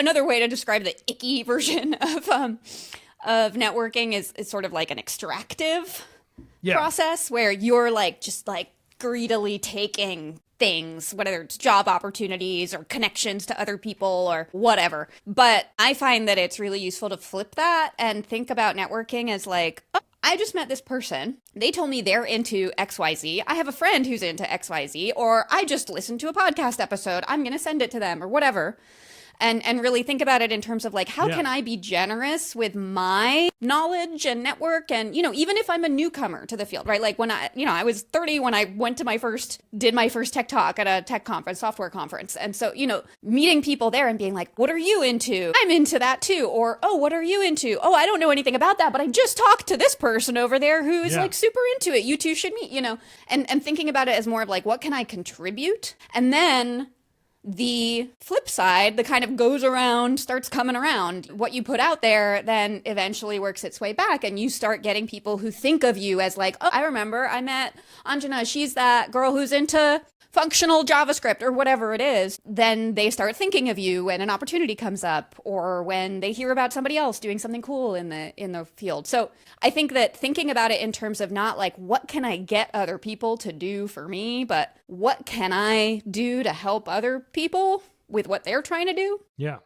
another way to describe the icky version of networking is sort of like an extractive process where you're like just like greedily taking things, whether it's job opportunities or connections to other people or whatever. But I find that it's really useful to flip that and think about networking as like, oh, I just met this person. They told me they're into XYZ. I have a friend who's into XYZ, or I just listened to a podcast episode. I'm going to send it to them or whatever. And really think about it in terms of like, how can I be generous with my knowledge and network? And, you know, even if I'm a newcomer to the field, right? Like when I was 30 when I went to did my first tech talk at a tech conference, software conference. And so, you know, meeting people there and being like, what are you into? I'm into that too. Or, oh, what are you into? Oh, I don't know anything about that, but I just talked to this person over there who's like super into it. You two should meet, you know, and thinking about it as more of like, what can I contribute? And then the flip side, the kind of goes around, starts coming around. What you put out there then eventually works its way back, and you start getting people who think of you as like, oh, I remember I met Anjana. She's that girl who's into functional JavaScript or whatever it is. Then they start thinking of you when an opportunity comes up or when they hear about somebody else doing something cool in the field. So I think that thinking about it in terms of not like, what can I get other people to do for me, but what can I do to help other people with what they're trying to do? Yeah.